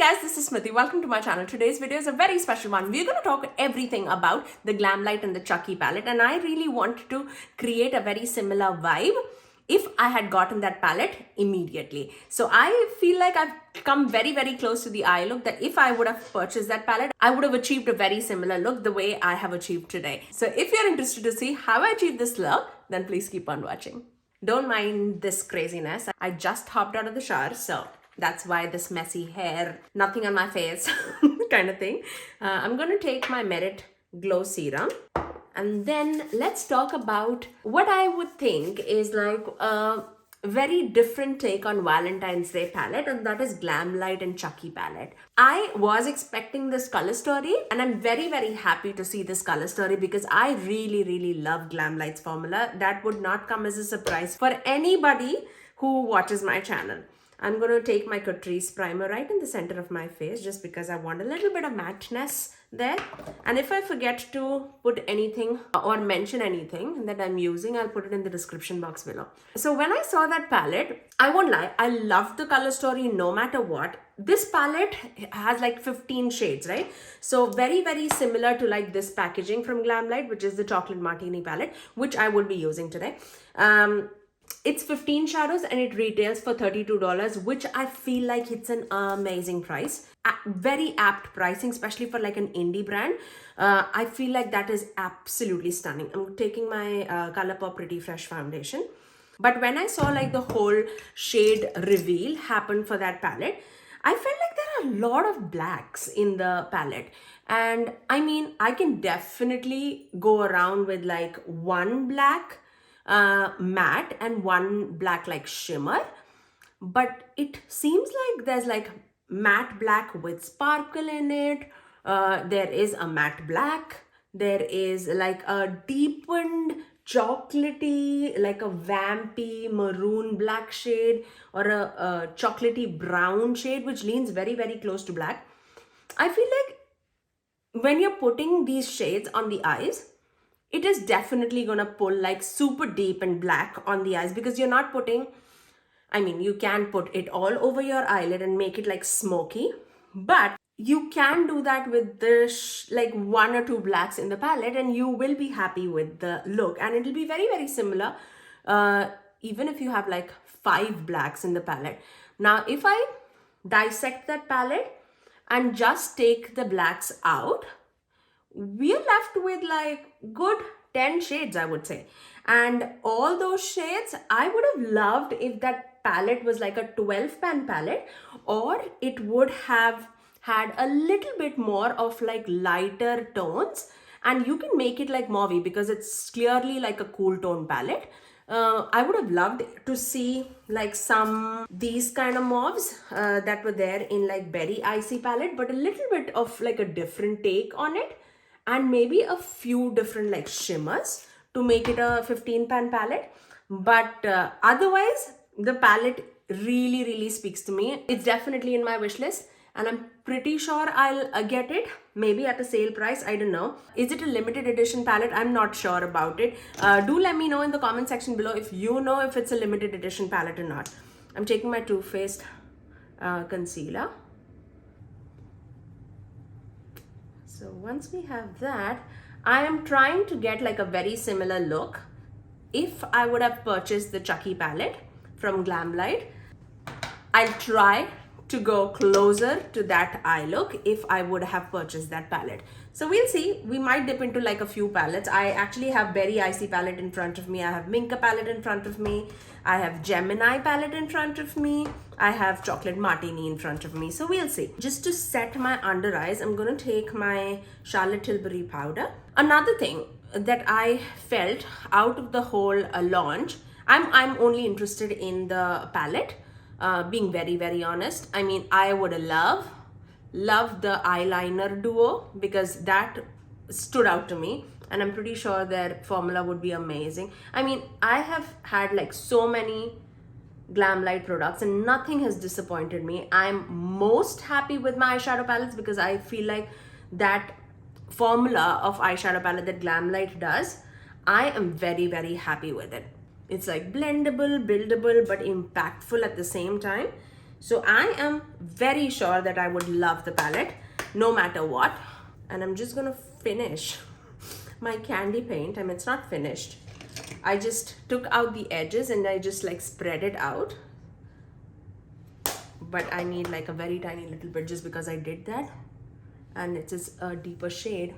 guys, this is Smithy. Welcome to my channel. Today's video is a very special one. We're going to talk everything about the Glamlite and the Chucky palette, and I really wanted to create a very similar vibe if I had gotten that palette immediately. So I feel like I've come very close to the eye look that if I would have purchased that palette, I would have achieved a very similar look the way I have achieved today. So if you're interested to see how I achieved this look, then please keep on watching. Don't mind this craziness. I just hopped out of the shower, so that's why this messy hair, nothing on my face kind of thing. I'm going to take my Merit Glow Serum. And then let's talk about what I would think is like a very different take on Valentine's Day palette, and that is Glamlite and Chucky palette. I was expecting this color story, and I'm very happy to see this color story because I really love Glamlite's formula. That would not come as a surprise for anybody who watches my channel. I'm going to take my Catrice primer right in the center of my face just because I want a little bit of matteness there. And if I forget to put anything or mention anything that I'm using, I'll put it in the description box below. So when I saw that palette, I won't lie, I love the color story no matter what. This palette has like 15 shades, right? So very similar to like this packaging from Glamlite, which is the Chocolate Martini palette, which I would be using today. It's 15 shadows and it retails for $32, which I feel like it's an amazing price. Very apt pricing, especially for like an indie brand. I feel like that is absolutely stunning. I'm taking my Colourpop Pretty Fresh foundation. But when I saw like the whole shade reveal happen for that palette, I felt like there are a lot of blacks in the palette. And I mean, I can definitely go around with like one black matte and one black like shimmer, but it seems like there's like matte black with sparkle in it. There is a matte black, there is like a deepened chocolatey, like a vampy maroon black shade, or a chocolatey brown shade which leans very close to black. I feel like when you're putting these shades on the eyes, it is definitely gonna pull like super deep and black on the eyes, because you're not putting, I mean, you can put it all over your eyelid and make it like smoky, but you can do that with the like one or two blacks in the palette and you will be happy with the look, and it'll be very similar even if you have like 5 blacks in the palette. Now if I dissect that palette and just take the blacks out, we're left with like good 10 shades, I would say. And all those shades, I would have loved if that palette was like a 12 pan palette, or it would have had a little bit more of like lighter tones, and you can make it like mauvey because it's clearly like a cool tone palette. I would have loved to see like some these kind of mauves that were there in like Berry Icy palette, but a little bit of like a different take on it, and maybe a few different like shimmers to make it a 15 pan palette. But otherwise, the palette really speaks to me. It's definitely in my wish list, and I'm pretty sure I'll get it, maybe at a sale price. I don't know. Is it a limited edition palette? I'm not sure about it. Do let me know in the comment section below if you know if it's a limited edition palette or not. I'm taking my Too Faced concealer. So once we have that, I am trying to get like a very similar look if I would have purchased the Chucky palette from Glamlite. I'll try to go closer to that eye look if I would have purchased that palette. So we'll see. We might dip into like a few palettes. I actually have Berry Icy palette in front of me. I have Minka palette in front of me. I have Gemini palette in front of me. I have Chocolate Martini in front of me. So we'll see. Just to set my under eyes, I'm going to take my Charlotte Tilbury powder. Another thing that I felt out of the whole launch, I'm only interested in the palette. Being very honest, I mean, I would love the eyeliner duo because that stood out to me, and I'm pretty sure their formula would be amazing. I mean, I have had like so many Glamlite products and nothing has disappointed me. I'm most happy with my eyeshadow palettes because I feel like that formula of eyeshadow palette that Glamlite does, I am very happy with it. It's like blendable, buildable, but impactful at the same time. So I am very sure that I would love the palette no matter what. And I'm just gonna finish my candy paint. I mean, it's not finished. I just took out the edges and I just like spread it out. But I need like a very tiny little bit just because I did that. And it is a deeper shade.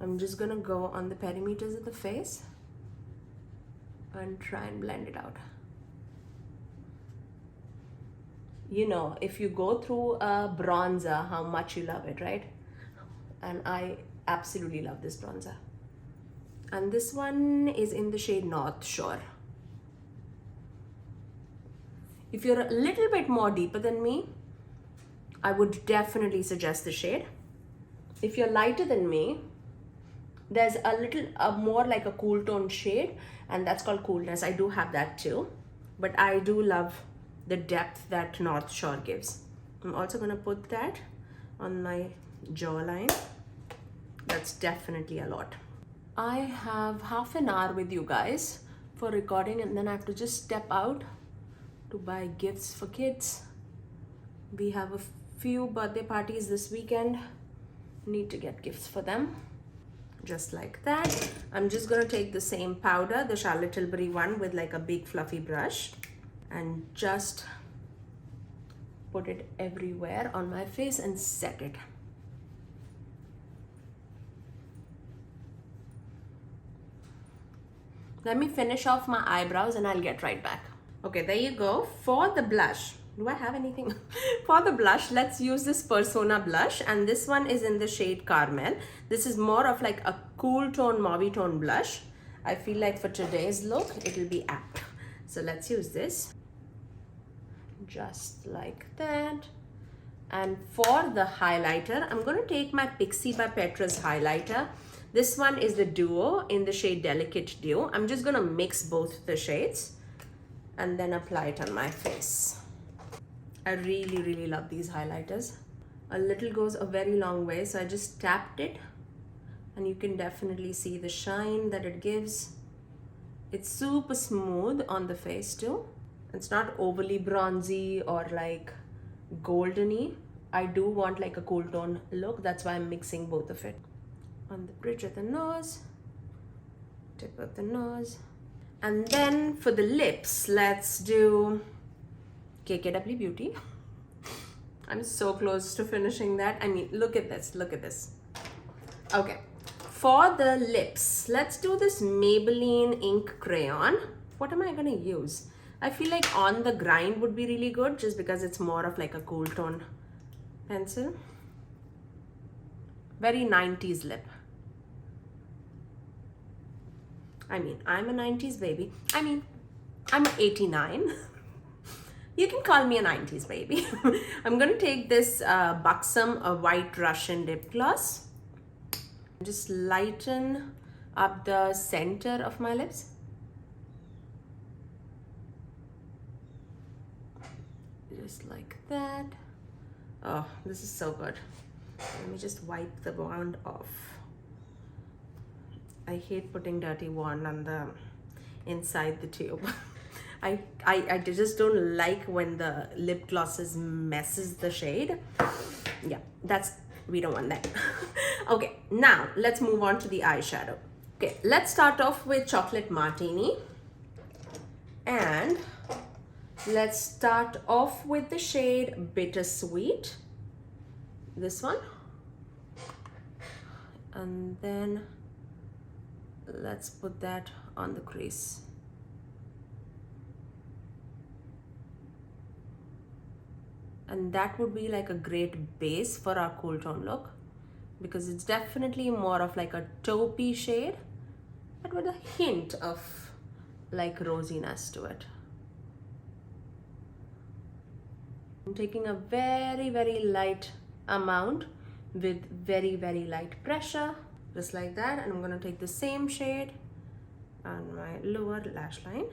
I'm just gonna go on the perimeters of the face and try and blend it out. You know, if you go through a bronzer, how much you love it, right? And I absolutely love this bronzer. And this one is in the shade North Shore. If you're a little bit more deeper than me, I would definitely suggest the shade. If you're lighter than me, there's a little more like a cool tone shade, and that's called Coolness. I do have that too, but I do love the depth that North Shore gives. I'm also gonna put that on my jawline. That's definitely a lot. I have half an hour with you guys for recording, and then I have to just step out to buy gifts for kids. We have a few birthday parties this weekend. Need to get gifts for them. Just like that. I'm just gonna take the same powder, the Charlotte Tilbury one, with like a big fluffy brush, and just put it everywhere on my face and set it. Let me finish off my eyebrows and I'll get right back. Okay, there you go. For the blush, do I have anything? For the blush, let's use this Persona blush, and this one is in the shade Caramel. This is more of like a cool tone, mauvey tone blush. I feel like for today's look, it will be apt. So let's use this. Just like that. And for the highlighter, I'm going to take my Pixi by Petra's highlighter. This one is the Duo in the shade Delicate Dew. I'm just going to mix both the shades and then apply it on my face. I really, really love these highlighters. A little goes a very long way, so I just tapped it and you can definitely see the shine that it gives. It's super smooth on the face too. It's not overly bronzy or like goldeny. I do want like a cool tone look. That's why I'm mixing both of it. On the bridge of the nose, tip of the nose. And then for the lips, let's do KKW Beauty. I'm so close to finishing that. I mean, look at this, look at this. Okay, for the lips, let's do this Maybelline ink crayon. What am I gonna use? I feel like On the Grind would be really good just because it's more of like a cool tone pencil. Very 90s lip. I mean, I'm a 90s baby. I mean, I'm 89. You can call me a 90s baby. I'm gonna take this Buxom White Russian lip gloss. Just lighten up the center of my lips. Just like that. Oh, this is so good. Let me just wipe the wand off. I hate putting dirty wand on the inside the tube. I just don't like when the lip glosses messes the shade. Yeah, we don't want that. Okay, now let's move on to the eyeshadow. Okay, let's start off with Chocolate Martini. And let's start off with the shade Bittersweet. This one. And then let's put that on the crease. And that would be like a great base for our cool tone look, because it's definitely more of like a taupey shade, but with a hint of like rosiness to it. I'm taking a very, very light amount with very, very light pressure, just like that. And I'm gonna take the same shade on my lower lash line.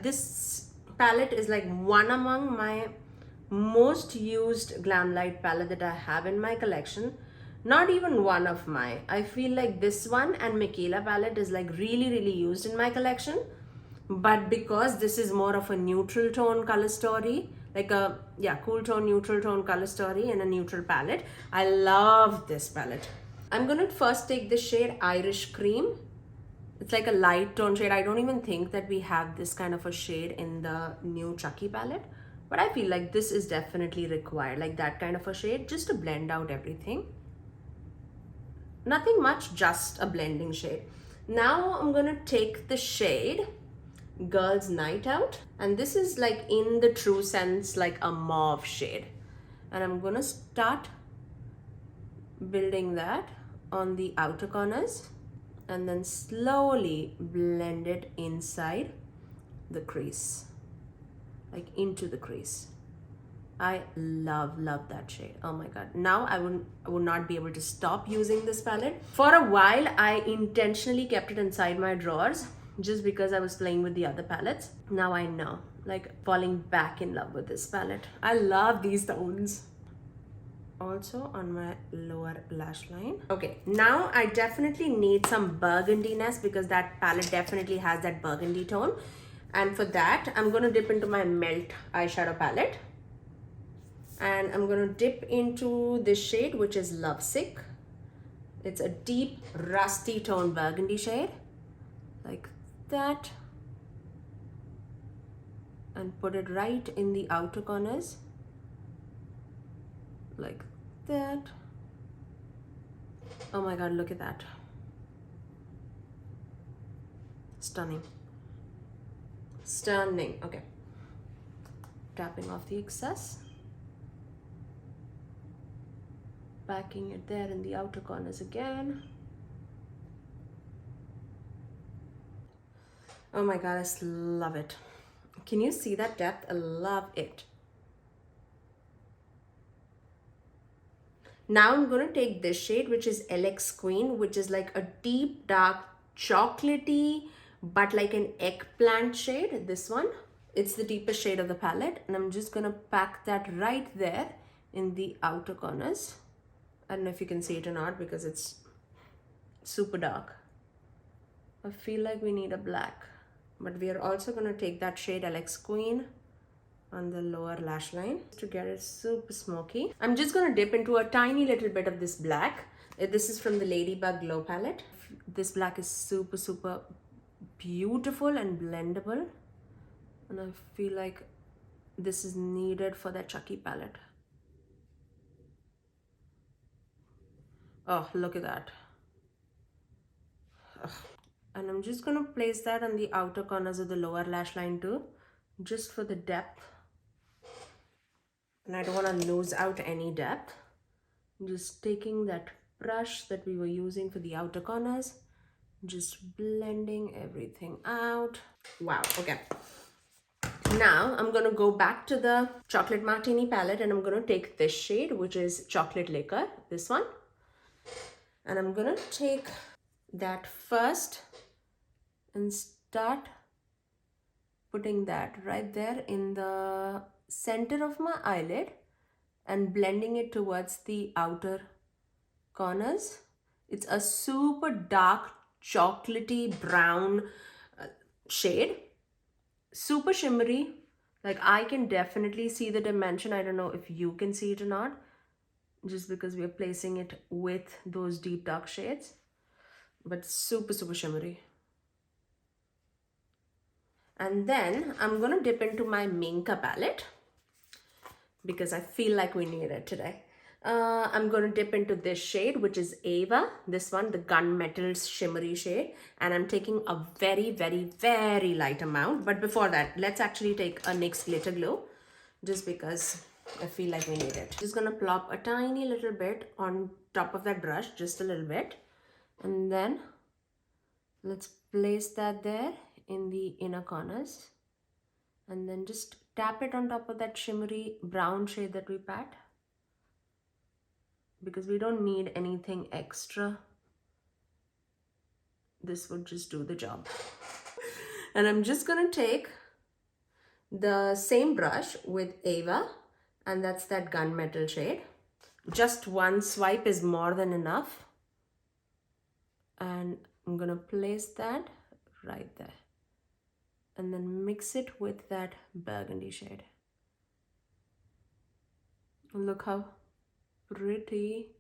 This palette is like one among my most used Glamlite palette that I have in my collection. Not even one of my. I feel like this one and Michaela palette is like really, really used in my collection. But because this is more of a neutral tone color story, like a, yeah, cool tone, neutral tone color story in a neutral palette, I love this palette. I'm gonna first take the shade Irish Cream. It's like a light tone shade. I don't even think that we have this kind of a shade in the new Chucky palette, but I feel like this is definitely required, like that kind of a shade, just to blend out everything. Nothing much, just a blending shade. Now I'm gonna take the shade Girls Night Out, and this is like in the true sense like a mauve shade, and I'm gonna start building that on the outer corners and then slowly blend it inside the crease, like into the crease. I love that shade. Oh my god. Now I would not be able to stop using this palette. For a while I intentionally kept it inside my drawers just because I was playing with the other palettes. Now I know, like, falling back in love with this palette. I love these tones. Also on my lower lash line. Okay, now I definitely need some burgundiness because that palette definitely has that burgundy tone. And for that, I'm going to dip into my Melt eyeshadow palette. And I'm going to dip into this shade, which is Lovesick. It's a deep, rusty tone burgundy shade. Like that. And put it right in the outer corners. Like that. Oh my god, look at that. Stunning. Stunning. Okay. Tapping off the excess. Packing it there in the outer corners again. Oh my god, I just love it. Can you see that depth? I love it. Now I'm going to take this shade, which is LX Queen, which is like a deep dark chocolatey but like an eggplant shade. This one, it's the deepest shade of the palette, and I'm just going to pack that right there in the outer corners. I don't know if you can see it or not because it's super dark. I feel like we need a black, but we are also going to take that shade LX Queen on the lower lash line to get it super smoky. I'm just going to dip into a tiny little bit of this black. This is from the Ladybug Glow palette. This black is super beautiful and blendable, and I feel like this is needed for that Chucky palette. Oh, look at that. Ugh. And I'm just going to place that on the outer corners of the lower lash line too, just for the depth. And I don't want to lose out any depth. I'm just taking that brush that we were using for the outer corners, just blending everything out. Wow, okay. Now I'm going to go back to the Chocolate Martini palette, and I'm going to take this shade, which is Chocolate Liquor, this one. And I'm going to take that first and start putting that right there in the center of my eyelid and blending it towards the outer corners. It's a super dark chocolatey brown shade, super shimmery. Like, I can definitely see the dimension. I don't know if you can see it or not, just because we are placing it with those deep dark shades, but super shimmery. And then I'm gonna dip into my Minka palette because I feel like we need it today. I'm going to dip into this shade, which is Ava, this one, the gunmetal shimmery shade, and I'm taking a very light amount. But before that, let's actually take a NYX Glitter Glow, just because I feel like we need it. Just going to plop a tiny little bit on top of that brush, just a little bit, and then let's place that there in the inner corners, and then just tap it on top of that shimmery brown shade that we pat, because we don't need anything extra. This would just do the job. And I'm just gonna take the same brush with Ava, and that's that gunmetal shade. Just one swipe is more than enough. And I'm gonna place that right there. and then mix it with that burgundy shade. Look how pretty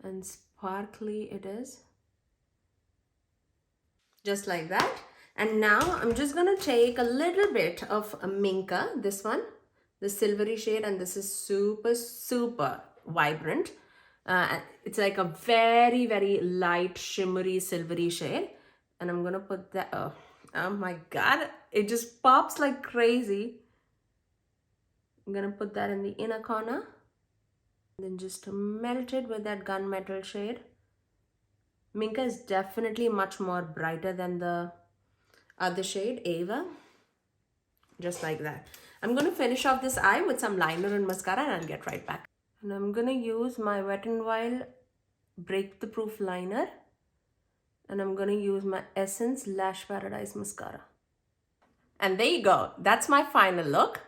and sparkly it is. Just like that. And now I'm just gonna take a little bit of a Minka, this one, the silvery shade, and this is super vibrant. It's like a very light shimmery silvery shade, and I'm gonna put that, oh my god, it just pops like crazy. I'm gonna put that in the inner corner, and then just melt it with that gunmetal shade. Minka is definitely much more brighter than the other shade, Ava. Just like that. I'm going to finish off this eye with some liner and mascara, and I'll get right back. And I'm going to use my Wet n Wild Break the Proof liner, and I'm going to use my Essence Lash Paradise mascara. And there you go. That's my final look.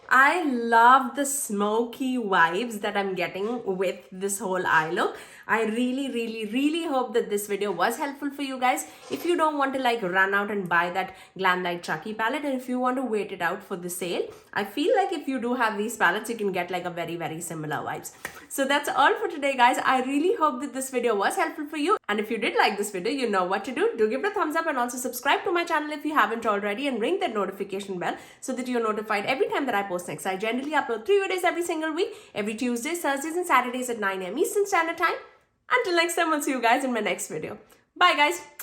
I love the smoky vibes that I'm getting with this whole eye look. I really hope that this video was helpful for you guys. If you don't want to like run out and buy that Glamlite Chucky palette, and if you want to wait it out for the sale, I feel like if you do have these palettes, you can get like a very similar vibes. So that's all for today, guys. I really hope that this video was helpful for you. And if you did like this video, you know what to do. Do give it a thumbs up, and also subscribe to my channel if you haven't already, and ring that notification bell so that you're notified every time that I post next. I generally upload 3 videos every single week, every Tuesdays, Thursdays, and Saturdays at 9 AM Eastern Standard Time. Until next time, I'll see you guys in my next video. Bye, guys.